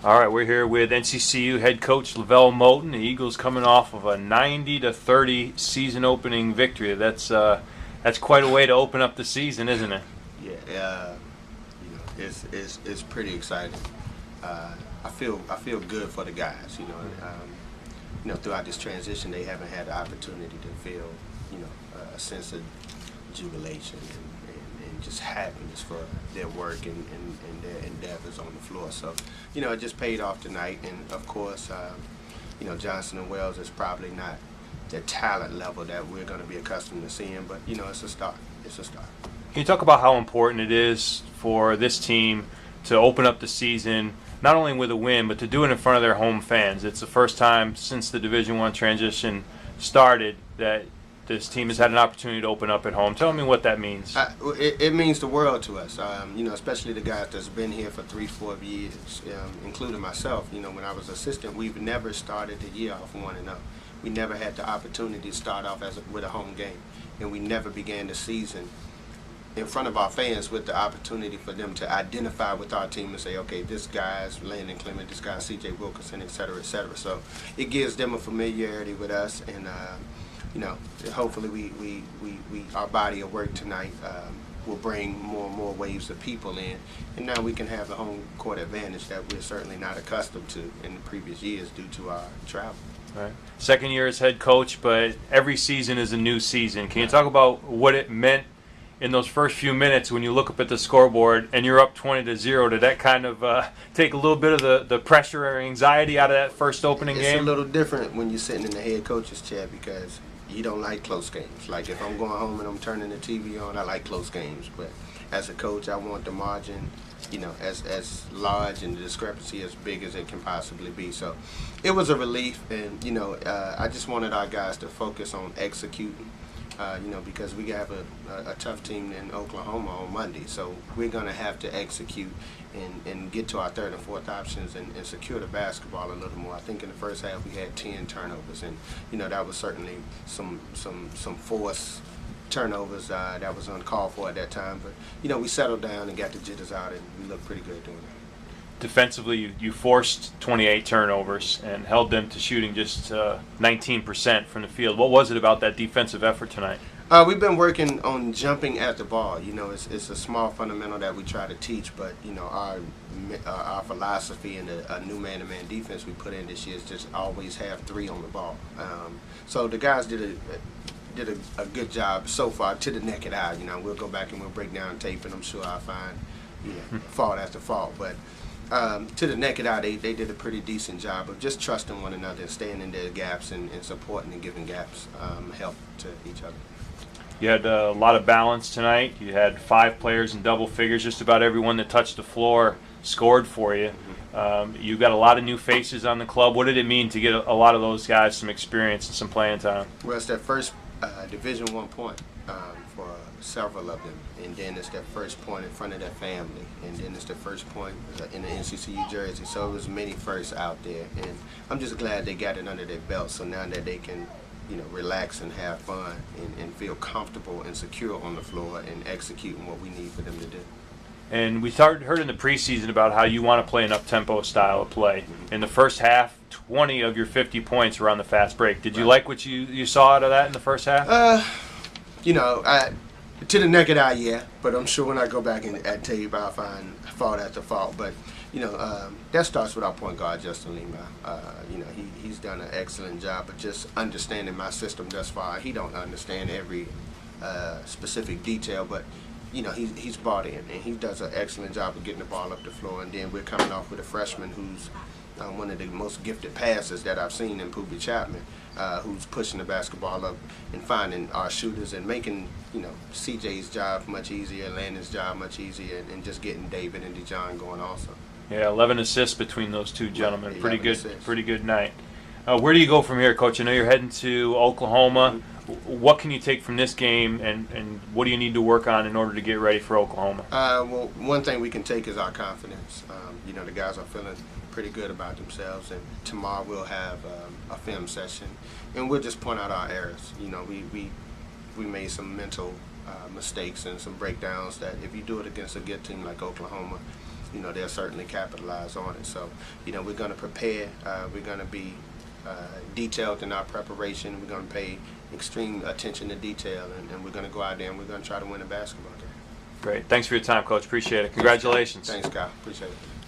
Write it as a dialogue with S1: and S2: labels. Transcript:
S1: All right, we're here with NCCU head coach LeVelle Moton. The Eagles coming off of a 90-30 season opening victory. That's quite a way to open up the season, isn't it?
S2: Yeah, it's pretty exciting. I feel good for the guys. Throughout this transition, they haven't had the opportunity to feel a sense of jubilation and just happiness for their work and their endeavors on the floor. So, it just paid off tonight. And of course, Johnson and Wells is probably not the talent level that we're going to be accustomed to seeing, but it's a start. It's a start.
S1: Can you talk about how important it is for this team to open up the season, not only with a win, but to do it in front of their home fans? It's the first time since the Division I transition started that this team has had an opportunity to open up at home. Tell me what that means.
S2: It means the world to us, especially the guys that's been here for 3-4 years, including myself. When I was assistant, we've never started the year off 1-0. We never had the opportunity to start off with a home game, and we never began the season in front of our fans with the opportunity for them to identify with our team and say, okay, this guy's Landon Clement, this guy's C.J. Wilkerson, et cetera, et cetera. So it gives them a familiarity with us, and hopefully our body of work tonight will bring more and more waves of people in, and now we can have a home court advantage that we're certainly not accustomed to in the previous years due to our travel.
S1: Right. Second year as head coach, but every season is a new season. Can you talk about what it meant in those first few minutes when you look up at the scoreboard and you're up 20-0? Did that kind of take a little bit of the pressure or anxiety out of that first opening game?
S2: It's a little different when you're sitting in the head coach's chair because you don't like close games. Like if I'm going home and I'm turning the TV on, I like close games. But as a coach, I want the margin, as large and the discrepancy as big as it can possibly be. So it was a relief, and I just wanted our guys to focus on executing. Because we have a tough team in Oklahoma on Monday. So we're going to have to execute and get to our third and fourth options and secure the basketball a little more. I think in the first half we had 10 turnovers, and that was certainly some forced turnovers that was uncalled for at that time. But we settled down and got the jitters out, and we looked pretty good doing that.
S1: Defensively, you forced 28 turnovers and held them to shooting just 19% from the field. What was it about that defensive effort tonight?
S2: We've been working on jumping at the ball. It's a small fundamental that we try to teach, but our philosophy and a new man-to-man defense we put in this year is just always have 3 on the ball. So the guys did a good job so far to the naked eye. We'll go back and we'll break down tape, and I'm sure I'll find fault after fault, but. To the naked eye, they did a pretty decent job of just trusting one another and staying in their gaps and supporting and giving gaps help to each other.
S1: You had a lot of balance tonight. You had 5 players in double figures. Just about everyone that touched the floor scored for you. You got a lot of new faces on the club. What did it mean to get a lot of those guys some experience and some playing time?
S2: Well, it's their first Division I point for several of them, and then it's their first point in front of their family, and then it's their first point in the NCCU jersey. So it was many firsts out there, and I'm just glad they got it under their belt. So now that they can, relax and have fun and feel comfortable and secure on the floor and executing what we need for them to do.
S1: And we heard in the preseason about how you want to play an up-tempo style of play. In the first half, 20 of your 50 points were on the fast break. Did you like what you saw out of that in the first half?
S2: To the naked eye, yeah, but I'm sure when I go back at tape, I'll find fault after fault. But that starts with our point guard, Justin Lima. He's done an excellent job of just understanding my system thus far. He don't understand every specific detail, but he's bought in, and he does an excellent job of getting the ball up the floor. And then we're coming off with a freshman who's one of the most gifted passers that I've seen in Poobie Chapman, who's pushing the basketball up and finding our shooters and making CJ's job much easier, Landon's job much easier, and just getting David and Dijon going also.
S1: Yeah, 11 assists between those two gentlemen.
S2: Yeah,
S1: pretty good,
S2: assists.
S1: Pretty good night. Where do you go from here, Coach? I know you're heading to Oklahoma. What can you take from this game, and what do you need to work on in order to get ready for Oklahoma?
S2: Well, one thing we can take is our confidence. The guys are feeling pretty good about themselves, and tomorrow we'll have a film session, and we'll just point out our errors. We made some mental mistakes and some breakdowns that if you do it against a good team like Oklahoma, they'll certainly capitalize on it. So, we're going to prepare. We're going to be detailed in our preparation. We're going to pay extreme attention to detail, and we're going to go out there and we're going to try to win a basketball game.
S1: Great. Thanks for your time, Coach. Appreciate it. Congratulations.
S2: Thanks, Kyle. Appreciate it.